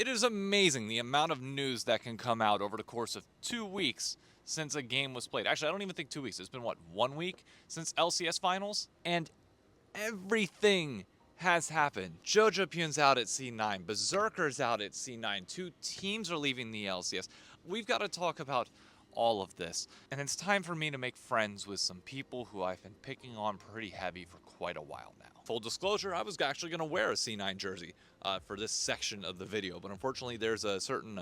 It is amazing the amount of news that can come out over the course of 2 weeks since a game was played. Actually, I don't even think 2 weeks. It's been, what, 1 week since LCS finals? And everything has happened. Jojopyun's out at C9. Berserker's out at C9. 2 teams are leaving the LCS. We've got to talk about all of this. And it's time for me to make friends with some people who I've been picking on pretty heavy for quite a while now. Full disclosure, I was actually going to wear a C9 jersey for this section of the video, but unfortunately there's a certain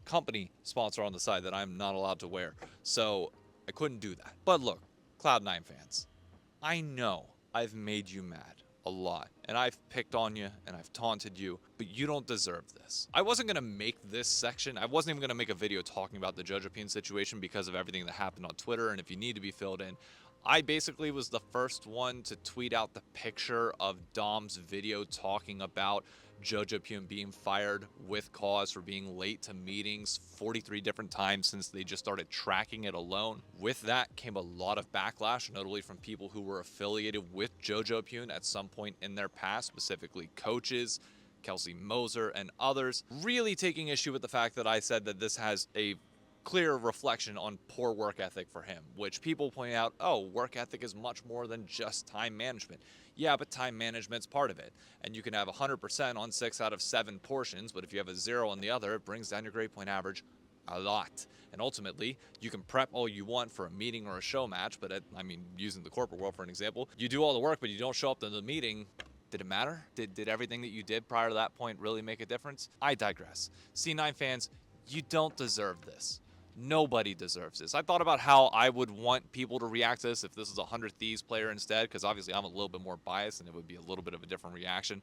company sponsor on the side that I'm not allowed to wear, so I couldn't do that. But look, Cloud9 fans, I know I've made you mad a lot, and I've picked on you, and I've taunted you, but you don't deserve this. I wasn't going to make this section, I wasn't even going to make a video talking about the Jojopyun situation because of everything that happened on Twitter, and if you need to be filled in, I basically was the first one to tweet out the picture of Dom's video talking about Jojopyun being fired with cause for being late to meetings 43 different times since they just started tracking it alone. With that came a lot of backlash, notably from people who were affiliated with Jojopyun at some point in their past, specifically coaches, Kelsey Moser, and others, really taking issue with the fact that I said that this has a clear reflection on poor work ethic for him, which people point out, oh, work ethic is much more than just time management. Yeah, but time management's part of it. And you can have 100% on 6 out of 7 portions, but if you have a 0 on the other, it brings down your grade point average a lot. And ultimately, you can prep all you want for a meeting or a show match, but using the corporate world for an example, you do all the work, but you don't show up to the meeting. Did it matter? Did everything that you did prior to that point really make a difference? I digress. C9 fans, you don't deserve this. Nobody deserves this. I thought about how I would want people to react to this if this was a 100 Thieves player instead, because obviously I'm a little bit more biased and it would be a little bit of a different reaction.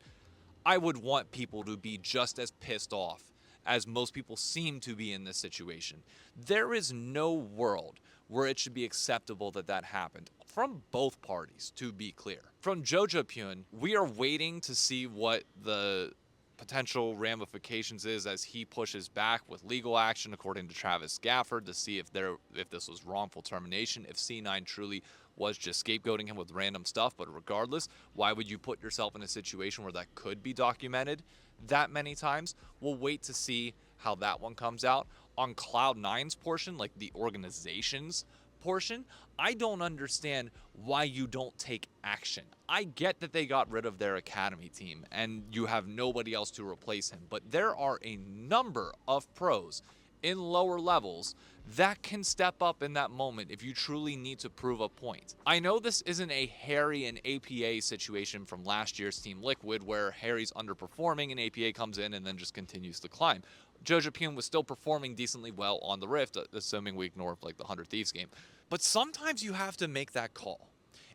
I would want people to be just as pissed off as most people seem to be in this situation. There is no world where it should be acceptable that that happened. From both parties, to be clear. From Jojopyun, we are waiting to see what the potential ramifications is as he pushes back with legal action, according to Travis Gafford, to see if this was wrongful termination, if C9 truly was just scapegoating him with random stuff. But regardless, why would you put yourself in a situation where that could be documented that many times? We'll wait to see how that one comes out. On Cloud9's portion, like the organization's portion, I don't understand why you don't take action. I get that they got rid of their academy team and you have nobody else to replace him, but there are a number of pros in lower levels that can step up in that moment if you truly need to prove a point. I know this isn't a Harry and APA situation from last year's Team Liquid where Harry's underperforming and APA comes in and then just continues to climb. Jojopyun was still performing decently well on the Rift, assuming we ignore like the 100 Thieves game. But sometimes you have to make that call.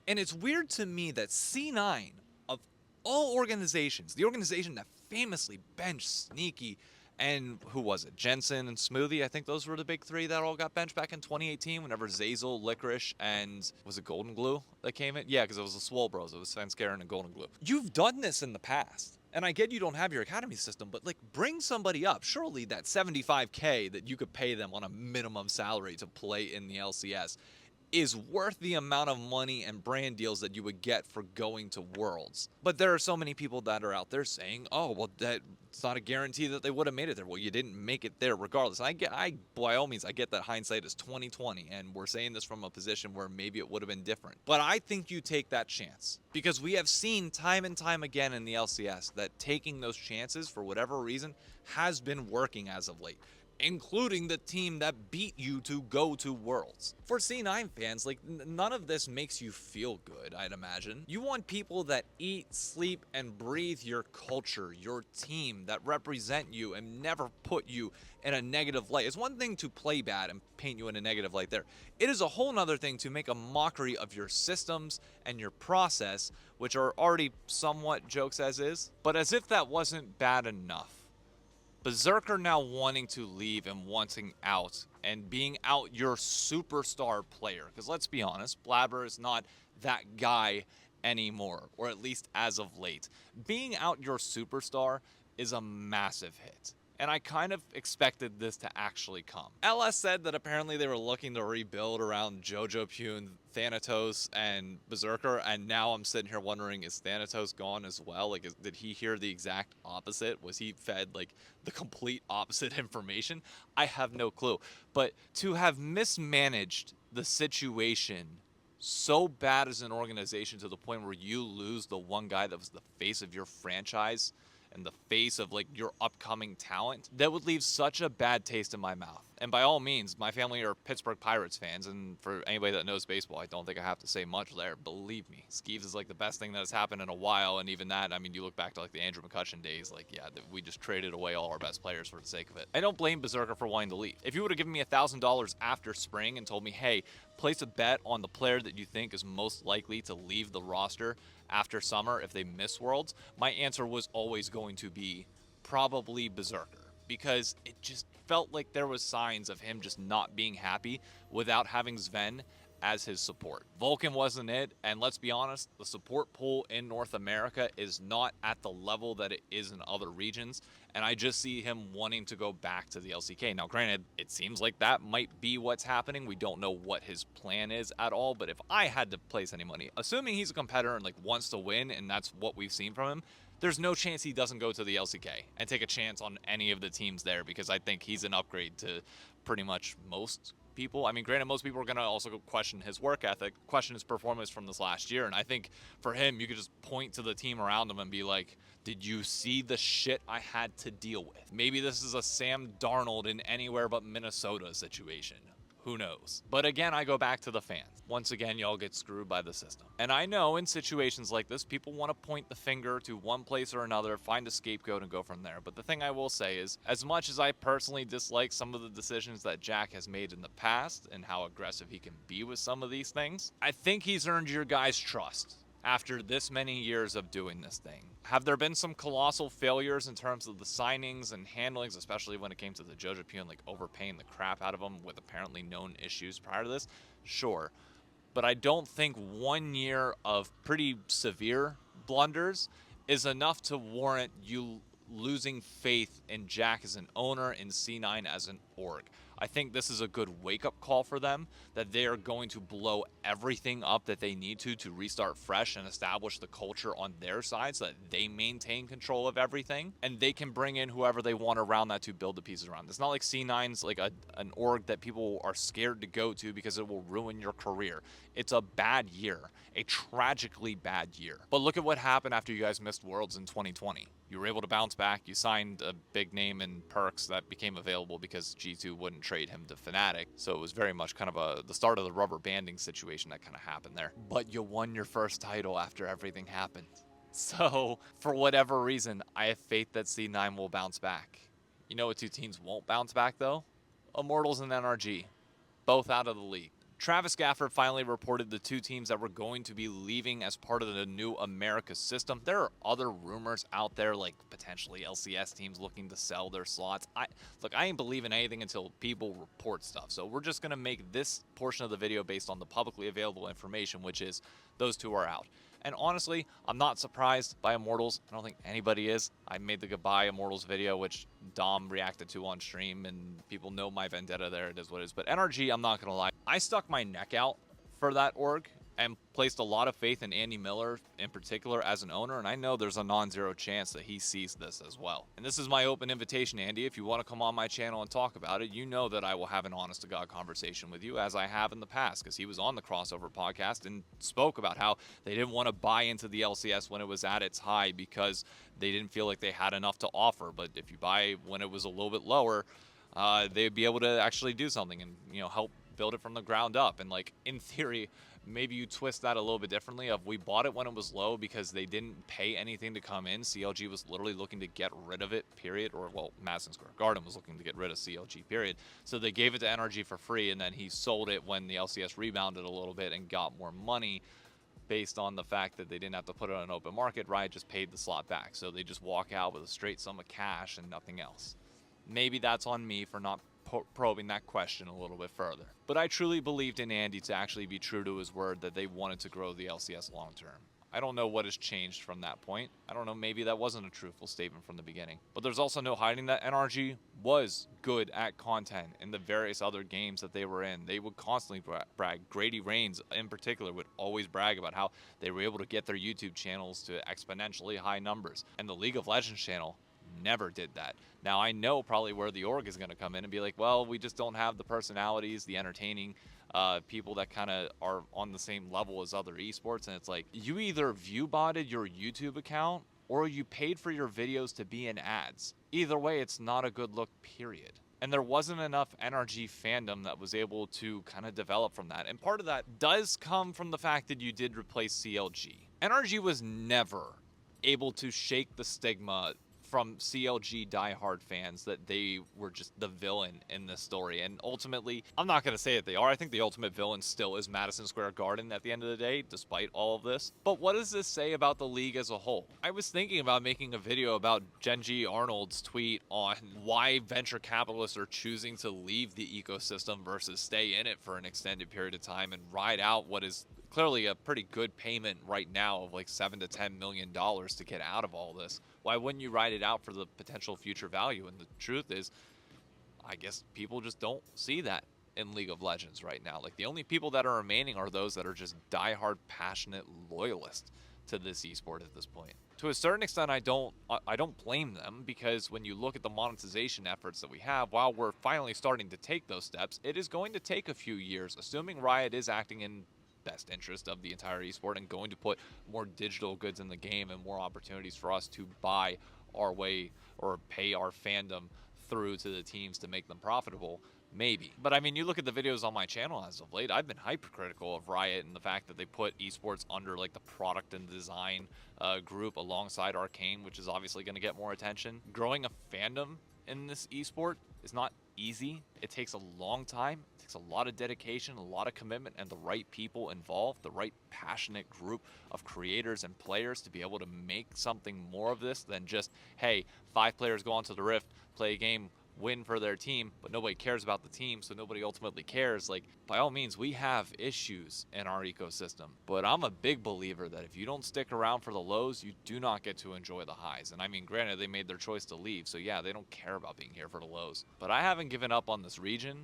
And it's weird to me that C9, of all organizations, the organization that famously benched Sneaky and who was it? Jensen and Smoothie. I think those were the big 3 that all got benched back in 2018 whenever Zazel, Licorice, and was it Golden Glue that came in? Yeah, because it was the Swole Bros. It was Svenskeren and Golden Glue. You've done this in the past. And I get you don't have your academy system, but like bring somebody up. Surely that $75K that you could pay them on a minimum salary to play in the LCS is worth the amount of money and brand deals that you would get for going to Worlds. But there are so many people that are out there saying, oh, well, that's not a guarantee that they would have made it there. Well, you didn't make it there regardless. And by all means, I get that hindsight is 2020, and we're saying this from a position where maybe it would have been different. But I think you take that chance because we have seen time and time again in the LCS that taking those chances for whatever reason has been working as of late, including the team that beat you to go to Worlds. For C9 fans, like, none of this makes you feel good, I'd imagine. You want people that eat, sleep, and breathe your culture, your team, that represent you and never put you in a negative light. It's one thing to play bad and paint you in a negative light there. It is a whole nother thing to make a mockery of your systems and your process, which are already somewhat jokes as is. But as if that wasn't bad enough, Berserker now wanting to leave and wanting out and being out your superstar player. Because let's be honest, Blabber is not that guy anymore, or at least as of late. Being out your superstar is a massive hit. And I kind of expected this to actually come. LS said that apparently they were looking to rebuild around Jojo Pune, Thanatos, and Berserker, and now I'm sitting here wondering, is Thanatos gone as well? Like, did he hear the exact opposite? Was he fed, like, the complete opposite information? I have no clue. But to have mismanaged the situation so bad as an organization to the point where you lose the one guy that was the face of your franchise and the face of like your upcoming talent, that would leave such a bad taste in my mouth. And by all means, my family are Pittsburgh Pirates fans, and for anybody that knows baseball, I don't think I have to say much there. Believe me, Skeeves is like the best thing that has happened in a while, and even that, I mean, you look back to like the Andrew McCutcheon days, like, yeah, we just traded away all our best players for the sake of it. I don't blame Berserker for wanting to leave. If you would have given me $1,000 after spring and told me, hey, place a bet on the player that you think is most likely to leave the roster after summer if they miss Worlds, my answer was always going to be probably Berserker, because it just felt like there was signs of him just not being happy without having Sven as his support. Vulcan wasn't it, and let's be honest, the support pool in North America is not at the level that it is in other regions, and I just see him wanting to go back to the LCK. Now, granted, it seems like that might be what's happening. We don't know what his plan is at all, but if I had to place any money, assuming he's a competitor and like wants to win, and that's what we've seen from him, there's no chance he doesn't go to the LCK and take a chance on any of the teams there, because I think he's an upgrade to pretty much most people. I mean, granted, most people are going to also question his work ethic, question his performance from this last year. And I think for him, you could just point to the team around him and be like, did you see the shit I had to deal with? Maybe this is a Sam Darnold in anywhere but Minnesota situation. Who knows? But again, I go back to the fans. Once again, y'all get screwed by the system. And I know in situations like this, people want to point the finger to one place or another, find a scapegoat, and go from there. But the thing I will say is, as much as I personally dislike some of the decisions that Jack has made in the past and how aggressive he can be with some of these things, I think he's earned your guys' trust after this many years of doing this thing. Have there been some colossal failures in terms of the signings and handlings, especially when it came to the Jojo Pune, like overpaying the crap out of them with apparently known issues prior to this? Sure. But I don't think 1 year of pretty severe blunders is enough to warrant you losing faith in Jack as an owner and C9 as an org. I think this is a good wake-up call for them, that they are going to blow everything up that they need to restart fresh and establish the culture on their side so that they maintain control of everything, and they can bring in whoever they want around that to build the pieces around. It's not like C9's like an org that people are scared to go to because it will ruin your career. It's a bad year, a tragically bad year. But look at what happened after you guys missed Worlds in 2020. You were able to bounce back. You signed a big name in Perks that became available because G2 wouldn't trade him to Fnatic. So it was very much kind of the start of the rubber banding situation that kind of happened there. But you won your first title after everything happened. So for whatever reason, I have faith that C9 will bounce back. You know what two teams won't bounce back though? Immortals and NRG. Both out of the league. Travis Gafford finally reported the two teams that were going to be leaving as part of the new America system. There are other rumors out there, like potentially LCS teams looking to sell their slots. I ain't believing anything until people report stuff. So we're just going to make this portion of the video based on the publicly available information, which is those two are out. And honestly, I'm not surprised by Immortals. I don't think anybody is. I made the goodbye Immortals video, which Dom reacted to on stream, and people know my vendetta there. It is what it is. But NRG, I'm not going to lie. I stuck my neck out for that org and placed a lot of faith in Andy Miller in particular as an owner, and I know there's a non-zero chance that he sees this as well. And this is my open invitation, Andy. If you want to come on my channel and talk about it, you know that I will have an honest-to-God conversation with you, as I have in the past, because he was on the Crossover podcast and spoke about how they didn't want to buy into the LCS when it was at its high because they didn't feel like they had enough to offer. But if you buy when it was a little bit lower, they'd be able to actually do something and, you know, help build it from the ground up. And like in theory, maybe you twist that a little bit differently of we bought it when it was low because they didn't pay anything to come in. CLG was literally looking to get rid of it, period. Or, well, Madison Square Garden was looking to get rid of CLG, period. So they gave it to NRG for free, and then he sold it when the LCS rebounded a little bit and got more money based on the fact that they didn't have to put it on an open market. Riot just paid the slot back. So they just walk out with a straight sum of cash and nothing else. Maybe that's on me for not probing that question a little bit further. But I truly believed in Andy to actually be true to his word that they wanted to grow the LCS long term. I don't know what has changed from that point. I don't know, maybe that wasn't a truthful statement from the beginning. But there's also no hiding that NRG was good at content in the various other games that they were in. They would constantly brag. Grady Rains, in particular, would always brag about how they were able to get their YouTube channels to exponentially high numbers. And the League of Legends channel never did that. Now, I know probably where the org is going to come in and be like, well, we just don't have the personalities, the entertaining people that kind of are on the same level as other esports. And it's like, you either view botted your YouTube account or you paid for your videos to be in ads. Either way, it's not a good look, period. And there wasn't enough NRG fandom that was able to kind of develop from that. And part of that does come from the fact that you did replace CLG. NRG was never able to shake the stigma from CLG diehard fans that they were just the villain in this story. And ultimately, I'm not going to say that they are. I think the ultimate villain still is Madison Square Garden at the end of the day, despite all of this. But what does this say about the league as a whole? I was thinking about making a video about Genji Arnold's tweet on why venture capitalists are choosing to leave the ecosystem versus stay in it for an extended period of time and ride out what is clearly a pretty good payment right now of like $7 to $10 million to get out of all this. Why wouldn't you ride it out for the potential future value? And the truth is, I guess people just don't see that in League of Legends right now. Like, the only people that are remaining are those that are just diehard, passionate loyalists to this esport at this point. To a certain extent, I don't blame them, because when you look at the monetization efforts that we have, while we're finally starting to take those steps, it is going to take a few years, assuming Riot is acting in best interest of the entire esport and going to put more digital goods in the game and more opportunities for us to buy our way or pay our fandom through to the teams to make them profitable. Maybe. But I mean, you look at the videos on my channel as of late, I've been hypercritical of Riot and the fact that they put esports under like the product and design group alongside Arcane, which is obviously going to get more attention. Growing a fandom in this esport is not easy. It takes a long time. It takes a lot of dedication, a lot of commitment, and the right people involved, the right passionate group of creators and players to be able to make something more of this than just, hey, 5 players go onto the Rift, play a game, win for their team, but nobody cares about the team, so nobody ultimately cares. Like, by all means, we have issues in our ecosystem, but I'm a big believer that if you don't stick around for the lows, you do not get to enjoy the highs. And I mean, granted, they made their choice to leave, so yeah, they don't care about being here for the lows. But I haven't given up on this region,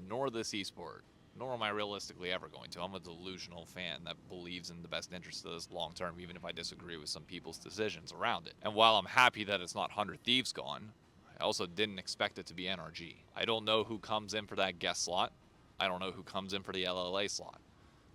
nor this esport, nor am I realistically ever going to. I'm a delusional fan that believes in the best interest of this long term, even if I disagree with some people's decisions around it. And while I'm happy that it's not 100 Thieves gone, I also didn't expect it to be NRG. I don't know who comes in for that guest slot. I don't know who comes in for the LLA slot.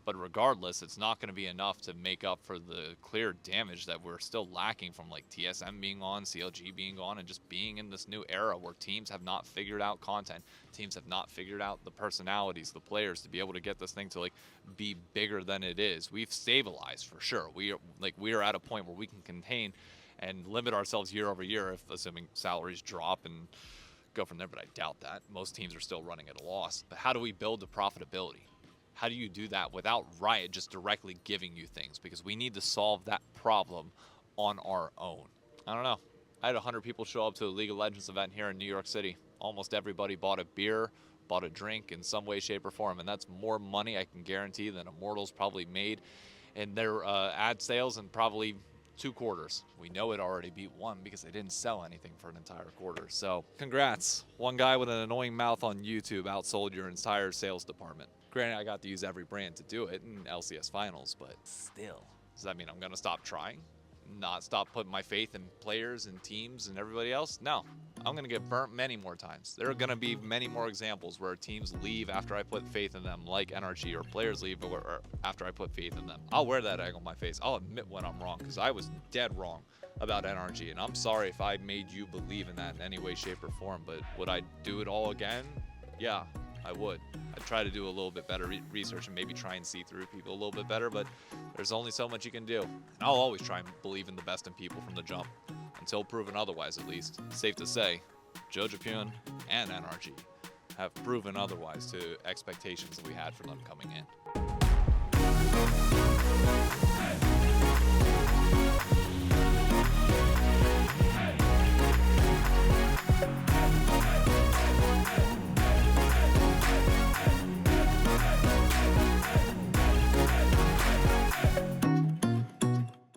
But regardless, it's not going to be enough to make up for the clear damage that we're still lacking from like TSM being on, CLG being on, and just being in this new era where teams have not figured out content. Teams have not figured out the personalities, the players to be able to get this thing to like be bigger than it is. We've stabilized for sure. We are at a point where we can contain and limit ourselves year over year, if assuming salaries drop, and go from there, but I doubt that. Most teams are still running at a loss. But how do we build the profitability? How do you do that without Riot just directly giving you things? Because we need to solve that problem on our own. I don't know. I had 100 people show up to the League of Legends event here in New York City. Almost everybody bought a beer, bought a drink in some way, shape, or form, and that's more money I can guarantee than Immortals probably made in their ad sales in probably 2 quarters. We know it already beat 1 because they didn't sell anything for an entire quarter. So congrats. One guy with an annoying mouth on YouTube outsold your entire sales department. Granted, I got to use every brand to do it in LCS finals, but still. Does that mean I'm going to stop trying? Not stop putting my faith in players and teams and everybody else? No. I'm going to get burnt many more times. There are going to be many more examples where teams leave after I put faith in them, like NRG, or players leave after I put faith in them. I'll wear that egg on my face. I'll admit when I'm wrong, because I was dead wrong about NRG, and I'm sorry if I made you believe in that in any way, shape, or form, but would I do it all again? Yeah, I would. I'd try to do a little bit better research and maybe try and see through people a little bit better, but there's only so much you can do. And I'll always try and believe in the best in people from the jump, until proven otherwise at least. Safe to say, Jojapyun and NRG have proven otherwise to expectations that we had for them coming in.